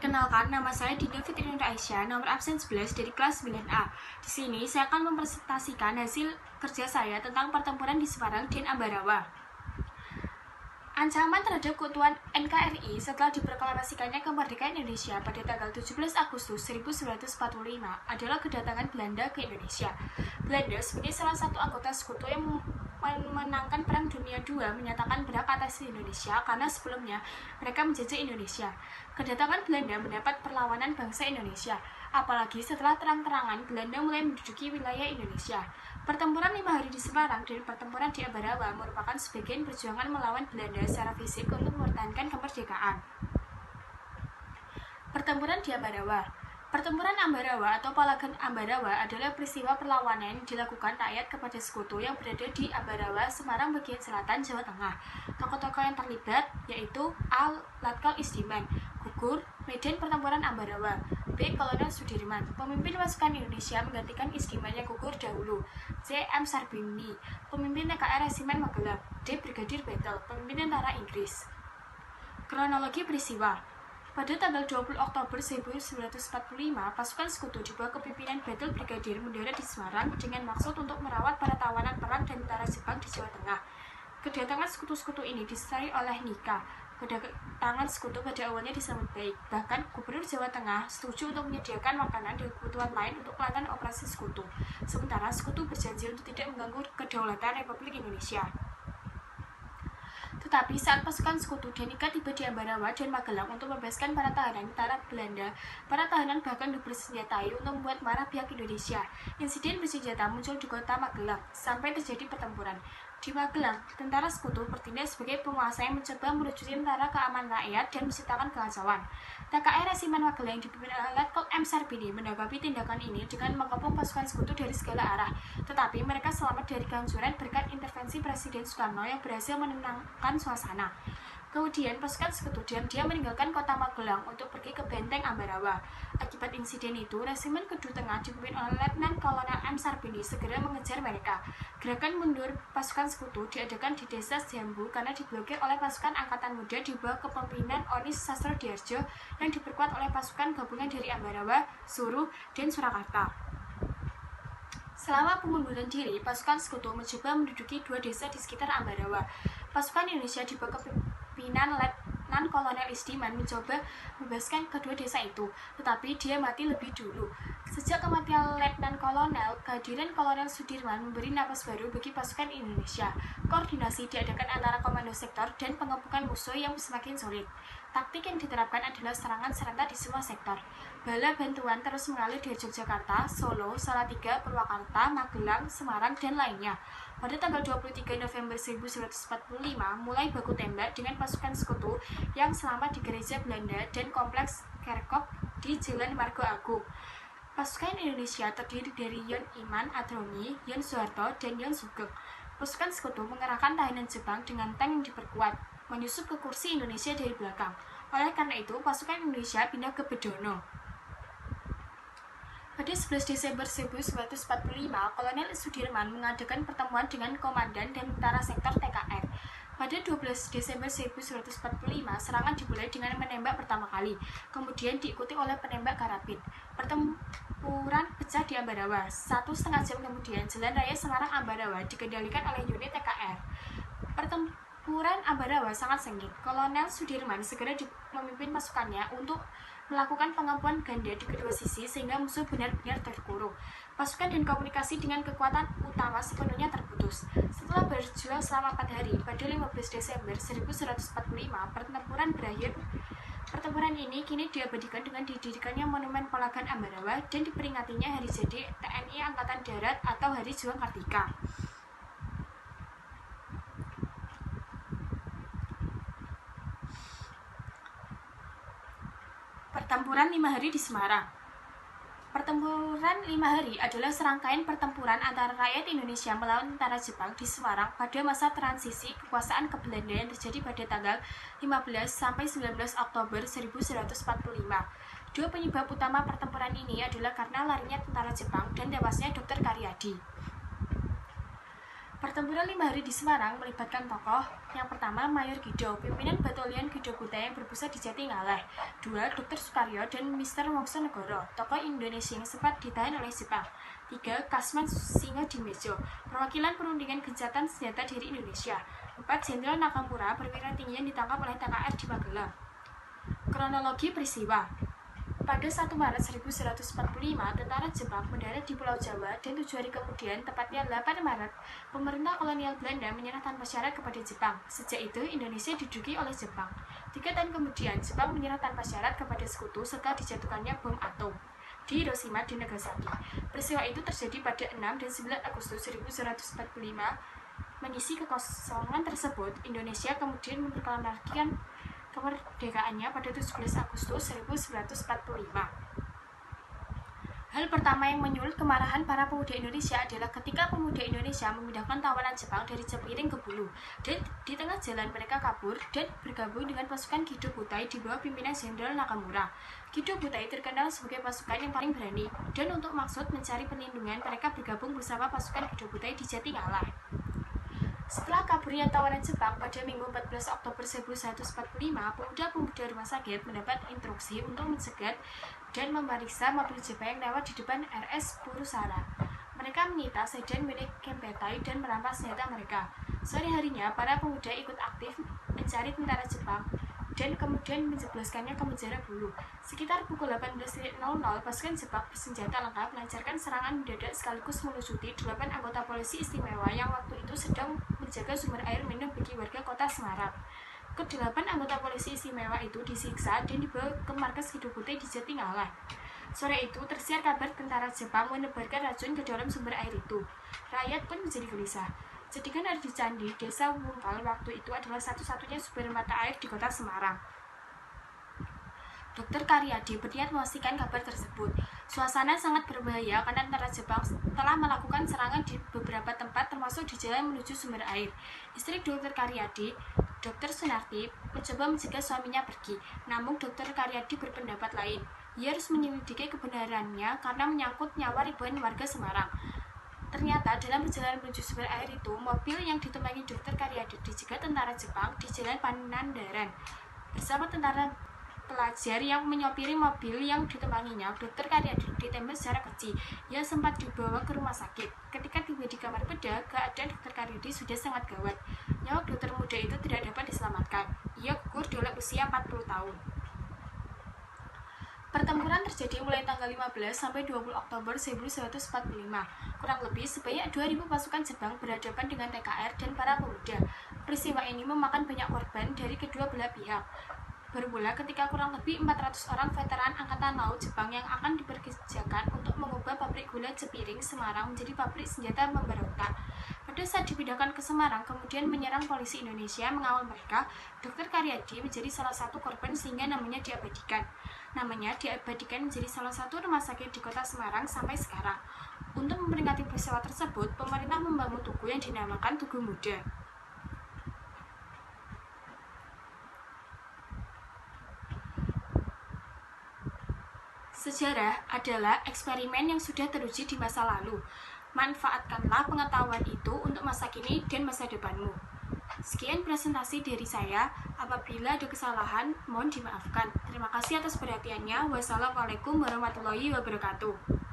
Perkenalkan, nama saya Dinda Fitri Nur Aisyah, nomor absen 11 dari kelas 9A. Di sini saya akan mempresentasikan hasil kerja saya tentang pertempuran di Semarang dan Ambarawa. Ancaman terhadap keutuhan NKRI setelah diproklamasikannya kemerdekaan Indonesia pada tanggal 17 Agustus 1945 adalah kedatangan Belanda ke Indonesia. Belanda sebagai salah satu anggota sekutu yang memenangkan Perang Dunia II menyatakan berhak atas Indonesia karena sebelumnya mereka menjajah Indonesia. Kedatangan Belanda mendapat perlawanan bangsa Indonesia, apalagi setelah terang-terangan Belanda mulai menduduki wilayah Indonesia. Pertempuran 5 hari di Semarang dan pertempuran di Ambarawa merupakan sebagian perjuangan melawan Belanda secara fisik untuk mempertahankan kemerdekaan. Pertempuran di Ambarawa. Pertempuran Ambarawa atau Palagan Ambarawa adalah peristiwa perlawanan yang dilakukan rakyat kepada sekutu yang berada di Ambarawa, Semarang bagian selatan, Jawa Tengah. Tokoh-tokoh yang terlibat yaitu A. Latkal Istiman, gugur medan pertempuran Ambarawa. B. Kolonel Sudirman, pemimpin pasukan Indonesia menggantikan Istiman yang gugur dahulu. C. M. Sarbini, pemimpin TKR Resimen Magelang. D. Brigadir Battle, pemimpin tentara Inggris. Kronologi peristiwa. Pada tanggal 20 Oktober 1945, pasukan sekutu di bawah kepemimpinan Battle Brigadir mendarat di Semarang dengan maksud untuk merawat para tawanan perang dan tentara Jepang di Jawa Tengah. Kedatangan sekutu-sekutu ini disertai oleh Nika. Kedatangan sekutu pada awalnya disambut baik. Bahkan Gubernur Jawa Tengah setuju untuk menyediakan makanan dan kebutuhan lain untuk pelaksanaan operasi sekutu. Sementara sekutu berjanji untuk tidak mengganggu kedaulatan Republik Indonesia. Tetapi saat pasukan sekutu dan Nika tiba di Ambarawa dan Magelang untuk membebaskan para tahanan tentara Belanda, para tahanan bahkan bersenjatai untuk membuat marah pihak Indonesia. Insiden bersenjata muncul di kota Magelang sampai terjadi pertempuran. Di Magelang, tentara sekutu bertindak sebagai penguasa yang mencoba melucuti tentara keamanan rakyat dan menciptakan kekacauan. TKR Resimen Magelang yang dipimpin oleh Letkol M. Sarbini menanggapi tindakan ini dengan mengepung pasukan sekutu dari segala arah. Tetapi mereka selamat dari kehancuran berkat intervensi Presiden Soekarno yang berhasil menenangkan suasana. Kemudian pasukan sekutu diam-diam meninggalkan kota Magelang untuk pergi ke benteng Ambarawa. Akibat insiden itu, Resimen Kedu Tengah dipimpin oleh Letnan Kolonel M. Sarbini segera mengejar mereka. Gerakan mundur pasukan sekutu diadakan di desa Jambu karena diblokir oleh pasukan angkatan muda di bawah kepemimpinan Onis Sastrodiyardjo yang diperkuat oleh pasukan gabungan dari Ambarawa, Suruh, dan Surakarta. Selama pengunduran diri, pasukan sekutu mencoba menduduki dua desa di sekitar Ambarawa. Pasukan Indonesia di bawah kepemimpinan Letnan Kolonel Istiman mencoba membebaskan kedua desa itu, tetapi dia mati lebih dulu. Sejak kematian Letnan Kolonel, kehadiran Kolonel Sudirman memberi napas baru bagi pasukan Indonesia. Koordinasi diadakan antara komando sektor dan pengepungan musuh yang semakin sulit. Taktik yang diterapkan adalah serangan serentak di semua sektor. Bala bantuan terus mengalir dari Yogyakarta, Solo, Salatiga, Purwakarta, Magelang, Semarang, dan lainnya. Pada tanggal 23 November 1945, mulai baku tembak dengan pasukan sekutu yang selamat di gereja Belanda dan kompleks Kerkop di Jalan Margo Agung. Pasukan Indonesia terdiri dari Yon Iman Adroni, Yon Soeharto, dan Yon Sugeng. Pasukan sekutu mengerahkan tahanan Jepang dengan tank yang diperkuat, menyusup ke kursi Indonesia dari belakang. Oleh karena itu, pasukan Indonesia pindah ke Bedono. Pada 11 Desember 1945, Kolonel Sudirman mengadakan pertemuan dengan komandan dan tentara sektor TKR. Pada 12 Desember 1945, serangan dimulai dengan menembak pertama kali, kemudian diikuti oleh penembak karabin. Pertempuran pecah di Ambarawa. 1,5 jam kemudian, Jalan Raya Semarang-Ambarawa dikendalikan oleh unit TKR. Pertempuran Ambarawa sangat sengit. Kolonel Sudirman segera memimpin pasukannya untuk melakukan pengampuan ganda di kedua sisi sehingga musuh benar-benar terkurung. Pasukan dan komunikasi dengan kekuatan utama sepenuhnya terputus. Setelah berjuang selama 4 hari, pada 15 Desember 1945, pertempuran berakhir. Pertempuran ini kini diabadikan dengan didirikannya Monumen Palagan Ambarawa dan diperingatinya hari jadi TNI Angkatan Darat atau Hari Juang Kartika. Pertempuran 5 hari di Semarang. Pertempuran 5 hari adalah serangkaian pertempuran antara rakyat Indonesia melawan tentara Jepang di Semarang pada masa transisi kekuasaan ke Belanda yang terjadi pada tanggal 15 sampai 19 Oktober 1945. Dua penyebab utama pertempuran ini adalah karena larinya tentara Jepang dan tewasnya Dr. Karyadi. Pertempuran 5 hari di Semarang melibatkan tokoh yang pertama Mayor Guido, pimpinan batalion Guido Buta yang berpusat di Jatingaleh. 2. Dr. Sukaryo dan Mr. Wongsonegoro, tokoh Indonesia yang sempat ditahan oleh Jepang. 3. Kasman Singodimedjo, perwakilan perundingan gencatan senjata diri Indonesia. 4. Jenderal Nakamura, perwira tinggi yang ditangkap oleh TKR di Magelang. Kronologi peristiwa. Pada 1 Maret 1145, tentara Jepang mendarat di Pulau Jawa dan 7 hari kemudian, tepatnya 8 Maret, pemerintah kolonial Belanda menyerah tanpa syarat kepada Jepang. Sejak itu, Indonesia diduduki oleh Jepang. 3 tahun kemudian, Jepang menyerah tanpa syarat kepada sekutu setelah dijatuhkannya bom atom di Hiroshima dan Nagasaki. Peristiwa itu terjadi pada 6 dan 9 Agustus 1145. Mengisi kekosongan tersebut, Indonesia kemudian memproklamasikan kemerdekaannya pada 17 Agustus 1945. Hal pertama yang menyulut kemarahan para pemuda Indonesia adalah ketika pemuda Indonesia memindahkan tawanan Jepang dari Cepiring ke Bulu, dan di tengah jalan mereka kabur dan bergabung dengan pasukan Guido Butai di bawah pimpinan Jenderal Nakamura. Guido Butai terkenal sebagai pasukan yang paling berani, dan untuk maksud mencari perlindungan mereka bergabung bersama pasukan Guido Butai di Jatingaleh. Setelah kaburnya tawanan Jepang pada Minggu 14 Oktober 1945, pemuda-pemuda rumah sakit mendapat instruksi untuk mencegat dan memeriksa mobil Jepang yang lewat di depan RS Purusara. Mereka menyita sedan milik Kempetai dan merampas senjata mereka. Sore harinya, para pemuda ikut aktif mencari tentara Jepang dan kemudian menjebloskannya ke penjara Bulu. Sekitar pukul 18.00, pasukan Jepang bersenjata lengkap melancarkan serangan mendadak sekaligus melucuti 8 anggota polisi istimewa yang waktu itu sedang menjaga sumber air minum bagi warga kota Semarang. Ke-8 anggota polisi istimewa itu disiksa dan dibawa ke markas Guido Butai di Jatingaleh. Sore itu tersiar kabar tentara Jepang menebarkan racun ke dalam sumber air itu. Rakyat pun menjadi gelisah. Jadikan air di Candi, desa Wungkal waktu itu adalah satu-satunya sumber mata air di kota Semarang. Dr. Karyadi berniat memastikan kabar tersebut. Suasana sangat berbahaya karena tentara Jepang telah melakukan serangan di beberapa tempat termasuk di jalan menuju sumber air. Istri Dr. Karyadi, Dr. Sunarti, mencoba mencegah suaminya pergi. Namun Dr. Karyadi berpendapat lain. Ia harus menyelidiki kebenarannya karena menyangkut nyawa ribuan warga Semarang. Ternyata dalam perjalanan menuju sumber air itu, mobil yang ditumpangi Dr. Karyadi dicegat tentara Jepang di Jalan Panandaran. Bersama tentara pelajar yang menyopiri mobil yang ditumpanginya, Dr. Karyadi ditembak secara keji. Ia sempat dibawa ke rumah sakit. Ketika tiba di kamar bedah, keadaan Dr. Karyadi sudah sangat gawat. Nyawa dokter muda itu tidak dapat diselamatkan. Ia gugur dalam usia 40 tahun. Pertempuran terjadi mulai tanggal 15 sampai 20 Oktober 1945. Kurang lebih sebanyak 2.000 pasukan Jepang berhadapan dengan TKR dan para pemuda. Peristiwa ini memakan banyak korban dari kedua belah pihak. Bermula ketika kurang lebih 400 orang veteran Angkatan Laut Jepang yang akan diperkerjakan untuk mengubah pabrik gula Cepiring Semarang menjadi pabrik senjata pemberontak. Pada saat dipindahkan ke Semarang, kemudian menyerang polisi Indonesia mengawal mereka, Dr. Karyadi menjadi salah satu korban sehingga namanya diabadikan. Namanya diabadikan menjadi salah satu rumah sakit di kota Semarang sampai sekarang. Untuk memperingati peristiwa tersebut, pemerintah membangun tugu yang dinamakan Tugu Muda. Sejarah adalah eksperimen yang sudah teruji di masa lalu. Manfaatkanlah pengetahuan itu untuk masa kini dan masa depanmu. Sekian presentasi dari saya. Apabila ada kesalahan, mohon dimaafkan. Terima kasih atas perhatiannya. Wassalamualaikum warahmatullahi wabarakatuh.